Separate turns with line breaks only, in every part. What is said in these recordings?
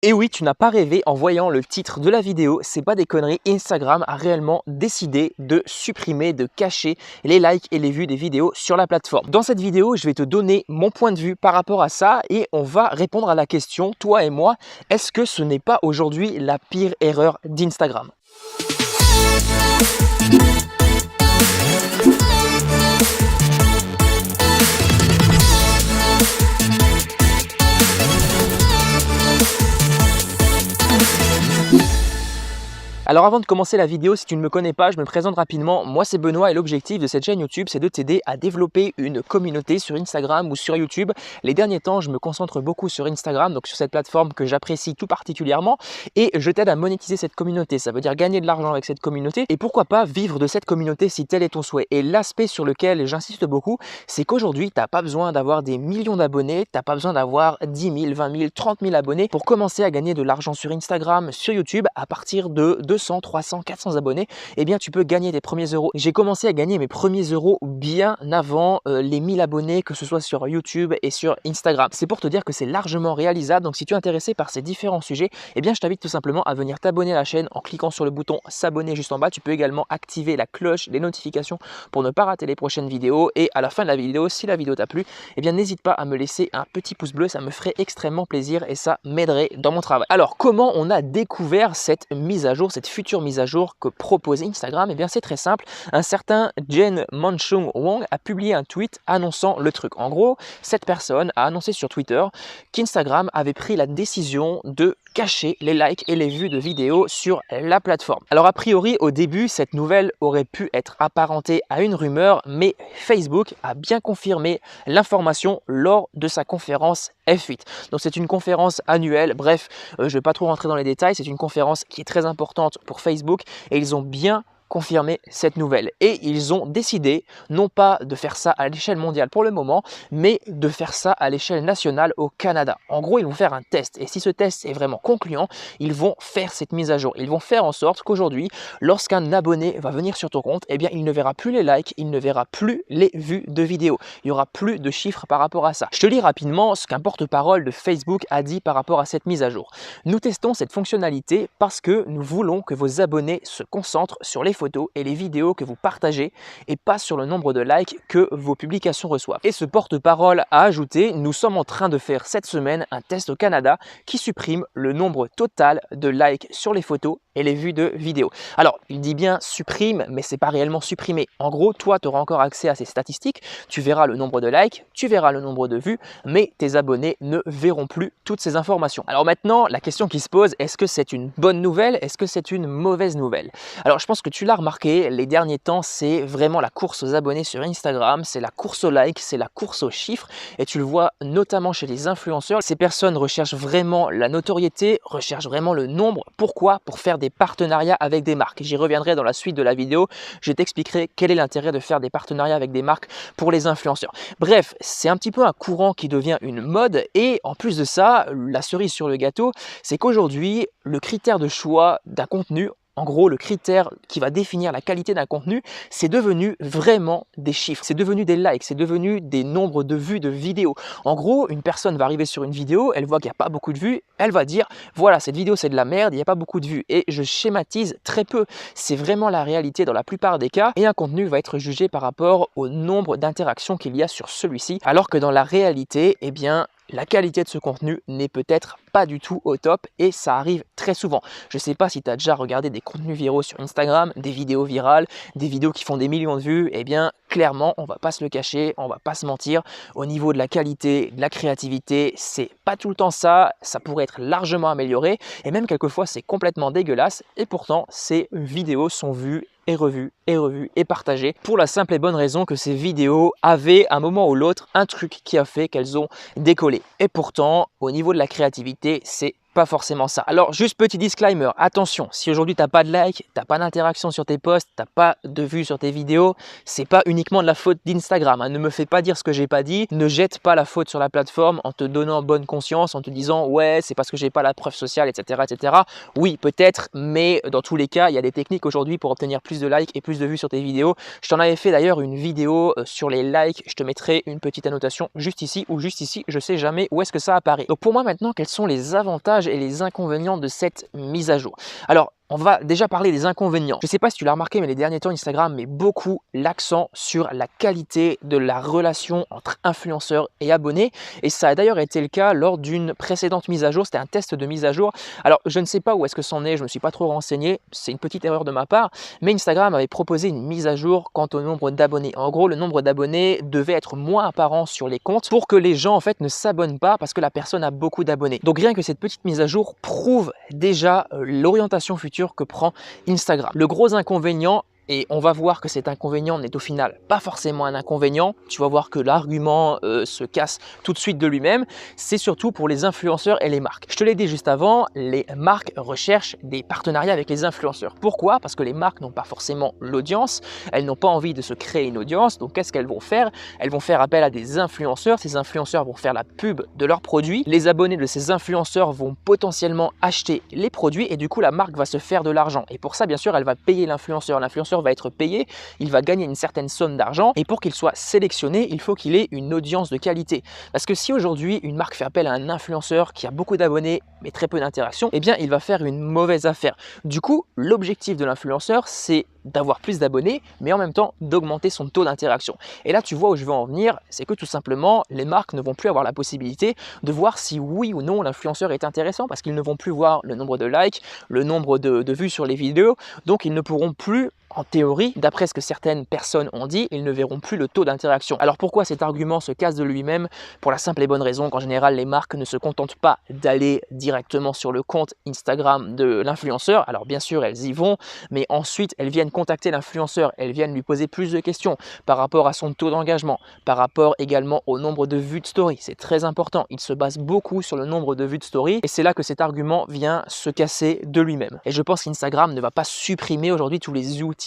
Et oui, tu n'as pas rêvé en voyant le titre de la vidéo, c'est pas des conneries, Instagram a réellement décidé de supprimer, de cacher les likes et les vues des vidéos sur la plateforme. Dans cette vidéo, je vais te donner mon point de vue par rapport à ça et on va répondre à la question, toi et moi, est-ce que ce n'est pas aujourd'hui la pire erreur d'Instagram ? Alors avant de commencer la vidéo, si tu ne me connais pas, je me présente rapidement. Moi c'est Benoît et l'objectif de cette chaîne YouTube, c'est de t'aider à développer une communauté sur Instagram ou sur YouTube. Les derniers temps, je me concentre beaucoup sur Instagram, donc sur cette plateforme que j'apprécie tout particulièrement et je t'aide à monétiser cette communauté. Ça veut dire gagner de l'argent avec cette communauté et pourquoi pas vivre de cette communauté si tel est ton souhait. Et l'aspect sur lequel j'insiste beaucoup, c'est qu'aujourd'hui, tu n'as pas besoin d'avoir des millions d'abonnés, tu n'as pas besoin d'avoir 10 000, 20 000, 30 000 abonnés pour commencer à gagner de l'argent sur Instagram, sur YouTube à partir de 200, 300, 400 abonnés, eh bien tu peux gagner tes premiers euros. J'ai commencé à gagner mes premiers euros bien avant les 1000 abonnés, que ce soit sur YouTube et sur Instagram. C'est pour te dire que c'est largement réalisable, donc si tu es intéressé par ces différents sujets, eh bien je t'invite tout simplement à venir t'abonner à la chaîne en cliquant sur le bouton s'abonner juste en bas. Tu peux également activer la cloche des notifications pour ne pas rater les prochaines vidéos et à la fin de la vidéo, si la vidéo t'a plu, eh bien n'hésite pas à me laisser un petit pouce bleu, ça me ferait extrêmement plaisir et ça m'aiderait dans mon travail. Alors comment on a découvert cette mise à jour, cette future mise à jour que propose Instagram? Eh bien c'est très simple, un certain Jen Manchung Wong a publié un tweet annonçant le truc. En gros, cette personne a annoncé sur Twitter qu'Instagram avait pris la décision de cacher les likes et les vues de vidéos sur la plateforme. Alors a priori au début cette nouvelle aurait pu être apparentée à une rumeur, mais Facebook a bien confirmé l'information lors de sa conférence F8. Donc c'est une conférence annuelle, bref, je ne vais pas trop rentrer dans les détails, c'est une conférence qui est très importante pour Facebook et ils ont bien confirmer cette nouvelle et ils ont décidé non pas de faire ça à l'échelle mondiale pour le moment, mais de faire ça à l'échelle nationale au Canada. En gros, ils vont faire un test et si ce test est vraiment concluant, ils vont faire cette mise à jour. Ils vont faire en sorte qu'aujourd'hui, lorsqu'un abonné va venir sur ton compte, eh bien, il ne verra plus les likes, il ne verra plus les vues de vidéos. Il n'y aura plus de chiffres par rapport à ça. Je te lis rapidement ce qu'un porte-parole de Facebook a dit par rapport à cette mise à jour. Nous testons cette fonctionnalité parce que nous voulons que vos abonnés se concentrent sur les photos et les vidéos que vous partagez et pas sur le nombre de likes que vos publications reçoivent. Et ce porte-parole a ajouté, nous sommes en train de faire cette semaine un test au Canada qui supprime le nombre total de likes sur les photos et les vues de vidéos. Alors, il dit bien supprime, mais c'est pas réellement supprimé. En gros, toi, tu auras encore accès à ces statistiques, tu verras le nombre de likes, tu verras le nombre de vues, mais tes abonnés ne verront plus toutes ces informations. Alors maintenant, la question qui se pose, est-ce que c'est une bonne nouvelle? Est-ce que c'est une mauvaise nouvelle? Alors, je pense que tu l'as remarqué, les derniers temps, c'est vraiment la course aux abonnés sur Instagram, c'est la course aux likes, c'est la course aux chiffres, et tu le vois notamment chez les influenceurs. Ces personnes recherchent vraiment la notoriété, recherchent vraiment le nombre. Pourquoi? Pour faire des partenariats avec des marques. J'y reviendrai dans la suite de la vidéo, je t'expliquerai quel est l'intérêt de faire des partenariats avec des marques pour les influenceurs. Bref, c'est un petit peu un courant qui devient une mode et en plus de ça, la cerise sur le gâteau, c'est qu'aujourd'hui, le critère de choix d'un contenu, en gros, le critère qui va définir la qualité d'un contenu, c'est devenu vraiment des chiffres, c'est devenu des likes, c'est devenu des nombres de vues de vidéos. En gros, une personne va arriver sur une vidéo, elle voit qu'il n'y a pas beaucoup de vues, elle va dire « voilà, cette vidéo c'est de la merde, il n'y a pas beaucoup de vues ». Et je schématise très peu, c'est vraiment la réalité dans la plupart des cas et un contenu va être jugé par rapport au nombre d'interactions qu'il y a sur celui-ci, alors que dans la réalité, eh bien, la qualité de ce contenu n'est peut-être pas du tout au top et ça arrive très souvent. Je ne sais pas si tu as déjà regardé des contenus viraux sur Instagram, des vidéos virales, des vidéos qui font des millions de vues, eh bien clairement, on va pas se le cacher, on va pas se mentir, au niveau de la qualité, de la créativité, c'est pas tout le temps ça, ça pourrait être largement amélioré et même quelquefois c'est complètement dégueulasse et pourtant ces vidéos sont vues et revues et partagées pour la simple et bonne raison que ces vidéos avaient à un moment ou l'autre un truc qui a fait qu'elles ont décollé. Et pourtant, au niveau de la créativité, c'est pas forcément ça. Alors juste petit disclaimer, attention, si aujourd'hui tu n'as pas de like, tu n'as pas d'interaction sur tes posts, tu n'as pas de vues sur tes vidéos, c'est pas uniquement de la faute d'Instagram, hein. Ne me fais pas dire ce que j'ai pas dit, ne jette pas la faute sur la plateforme en te donnant bonne conscience, en te disant ouais c'est parce que j'ai pas la preuve sociale, etc. etc. Oui peut-être, mais dans tous les cas, il y a des techniques aujourd'hui pour obtenir plus de likes et plus de vues sur tes vidéos. Je t'en avais fait d'ailleurs une vidéo sur les likes, je te mettrai une petite annotation juste ici ou juste ici, je sais jamais où est-ce que ça apparaît. Donc pour moi maintenant, quels sont les avantages avantages et les inconvénients de cette mise à jour. Alors, on va déjà parler des inconvénients. Je ne sais pas si tu l'as remarqué, mais les derniers temps, Instagram met beaucoup l'accent sur la qualité de la relation entre influenceurs et abonnés. Et ça a d'ailleurs été le cas lors d'une précédente mise à jour. C'était un test de mise à jour. Alors, je ne sais pas où est-ce que c'en est. Je ne me suis pas trop renseigné. C'est une petite erreur de ma part. Mais Instagram avait proposé une mise à jour quant au nombre d'abonnés. En gros, le nombre d'abonnés devait être moins apparent sur les comptes pour que les gens en fait ne s'abonnent pas parce que la personne a beaucoup d'abonnés. Donc, rien que cette petite mise à jour prouve déjà l'orientation future que prend Instagram. Le gros inconvénient, et on va voir que cet inconvénient n'est au final pas forcément un inconvénient, tu vas voir que l'argument se casse tout de suite de lui-même, c'est surtout pour les influenceurs et les marques. Je te l'ai dit juste avant, les marques recherchent des partenariats avec les influenceurs. Pourquoi? Parce que les marques n'ont pas forcément l'audience, elles n'ont pas envie de se créer une audience, donc qu'est-ce qu'elles vont faire? Elles vont faire appel à des influenceurs, ces influenceurs vont faire la pub de leurs produits, les abonnés de ces influenceurs vont potentiellement acheter les produits et du coup la marque va se faire de l'argent. Et pour ça, bien sûr, elle va payer l'influenceur. L'influenceur va être payé, il va gagner une certaine somme d'argent et pour qu'il soit sélectionné, il faut qu'il ait une audience de qualité. Parce que si aujourd'hui une marque fait appel à un influenceur qui a beaucoup d'abonnés mais très peu d'interactions, eh bien il va faire une mauvaise affaire. Du coup, l'objectif de l'influenceur, c'est d'avoir plus d'abonnés, mais en même temps d'augmenter son taux d'interaction. Et là, tu vois où je veux en venir, c'est que tout simplement, les marques ne vont plus avoir la possibilité de voir si oui ou non l'influenceur est intéressant, parce qu'ils ne vont plus voir le nombre de likes, le nombre de vues sur les vidéos, donc ils ne pourront plus, en théorie, d'après ce que certaines personnes ont dit, ils ne verront plus le taux d'interaction. Alors pourquoi cet argument se casse de lui-même? Pour la simple et bonne raison qu'en général, les marques ne se contentent pas d'aller directement sur le compte Instagram de l'influenceur. Alors bien sûr, elles y vont, mais ensuite, elles viennent contacter l'influenceur, elles viennent lui poser plus de questions par rapport à son taux d'engagement, par rapport également au nombre de vues de story. C'est très important, il se base beaucoup sur le nombre de vues de story et c'est là que cet argument vient se casser de lui-même. Et je pense qu'Instagram ne va pas supprimer aujourd'hui tous les outils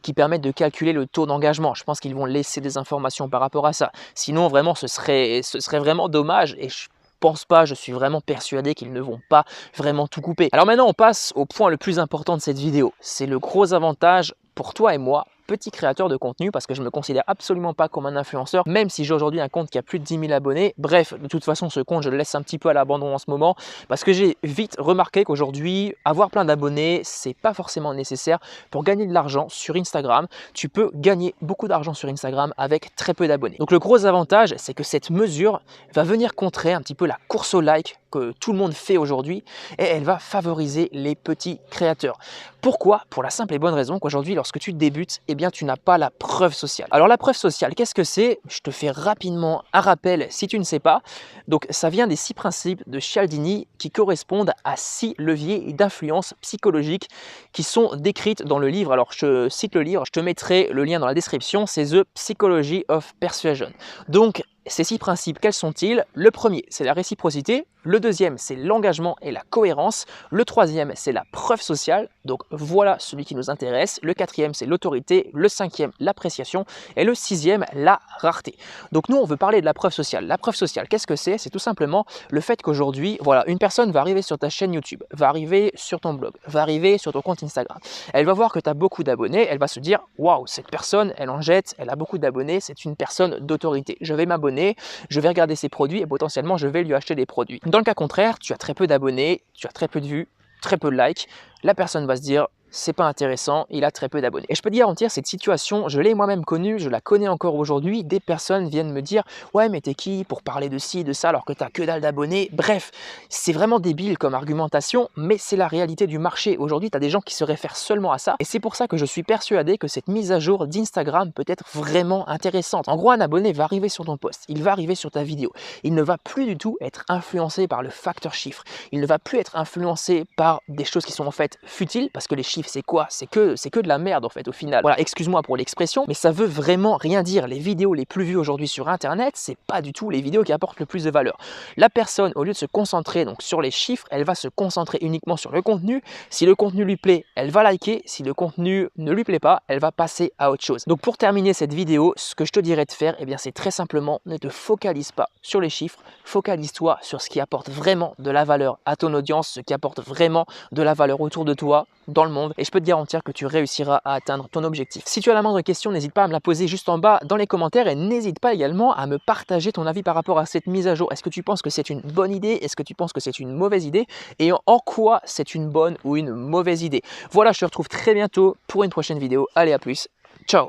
qui permettent de calculer le taux d'engagement. Je pense qu'ils vont laisser des informations par rapport à ça. Sinon, vraiment, ce serait vraiment dommage et je pense pas, je suis vraiment persuadé qu'ils ne vont pas vraiment tout couper. Alors maintenant, on passe au point le plus important de cette vidéo. C'est le gros avantage pour toi et moi, petit créateur de contenu, parce que je ne me considère absolument pas comme un influenceur, même si j'ai aujourd'hui un compte qui a plus de 10 000 abonnés. Bref, de toute façon, ce compte, je le laisse un petit peu à l'abandon en ce moment, parce que j'ai vite remarqué qu'aujourd'hui, avoir plein d'abonnés, c'est pas forcément nécessaire pour gagner de l'argent sur Instagram. Tu peux gagner beaucoup d'argent sur Instagram avec très peu d'abonnés. Donc le gros avantage, c'est que cette mesure va venir contrer un petit peu la course au like que tout le monde fait aujourd'hui et elle va favoriser les petits créateurs. Pourquoi? Pour la simple et bonne raison qu'aujourd'hui, lorsque tu débutes, eh bien, tu n'as pas la preuve sociale. Alors, la preuve sociale, qu'est-ce que c'est? Je te fais rapidement un rappel si tu ne sais pas. Donc, ça vient des 6 principes de Cialdini qui correspondent à 6 leviers d'influence psychologique qui sont décrites dans le livre. Alors, je cite le livre, je te mettrai le lien dans la description, c'est The Psychology of Persuasion. Donc, ces 6 principes, quels sont-ils? Le premier, c'est la réciprocité. Le deuxième, c'est l'engagement et la cohérence. Le troisième, c'est la preuve sociale. Donc voilà celui qui nous intéresse. Le quatrième, c'est l'autorité. Le cinquième, l'appréciation. Et le sixième, la rareté. Donc nous, on veut parler de la preuve sociale. La preuve sociale, qu'est-ce que c'est? C'est tout simplement le fait qu'aujourd'hui, voilà, une personne va arriver sur ta chaîne YouTube, va arriver sur ton blog, va arriver sur ton compte Instagram. Elle va voir que tu as beaucoup d'abonnés. Elle va se dire, waouh, cette personne, elle en jette, elle a beaucoup d'abonnés, c'est une personne d'autorité. Je vais m'abonner, je vais regarder ses produits et potentiellement, je vais lui acheter des produits. Dans le cas contraire, tu as très peu d'abonnés, tu as très peu de vues, très peu de likes, la personne va se dire c'est pas intéressant, il a très peu d'abonnés. Et je peux te garantir, cette situation, je l'ai moi-même connue, je la connais encore aujourd'hui, des personnes viennent me dire « Ouais, mais t'es qui pour parler de ci, de ça, alors que t'as que dalle d'abonnés ?» Bref, c'est vraiment débile comme argumentation, mais c'est la réalité du marché. Aujourd'hui, t'as des gens qui se réfèrent seulement à ça, et c'est pour ça que je suis persuadé que cette mise à jour d'Instagram peut être vraiment intéressante. En gros, un abonné va arriver sur ton post, il va arriver sur ta vidéo, il ne va plus du tout être influencé par le facteur chiffre, il ne va plus être influencé par des choses qui sont en fait futiles, parce que les chiffres, c'est quoi? C'est que de la merde en fait au final. Voilà, excuse-moi pour l'expression, mais ça veut vraiment rien dire. Les vidéos les plus vues aujourd'hui sur internet, c'est pas du tout les vidéos qui apportent le plus de valeur. La personne, au lieu de se concentrer donc sur les chiffres, elle va se concentrer uniquement sur le contenu. Si le contenu lui plaît, elle va liker. Si le contenu ne lui plaît pas, elle va passer à autre chose. Donc pour terminer cette vidéo, ce que je te dirais de faire, eh bien c'est très simplement, ne te focalise pas sur les chiffres, focalise-toi sur ce qui apporte vraiment de la valeur à ton audience, ce qui apporte vraiment de la valeur autour de toi, dans le monde, monde et je peux te garantir que tu réussiras à atteindre ton objectif. Si tu as la moindre question, n'hésite pas à me la poser juste en bas dans les commentaires et n'hésite pas également à me partager ton avis par rapport à cette mise à jour. Est-ce que tu penses que c'est une bonne idée? Est-ce que tu penses que c'est une mauvaise idée? Et en quoi c'est une bonne ou une mauvaise idée? Voilà, je te retrouve très bientôt pour une prochaine vidéo. Allez, à plus. Ciao!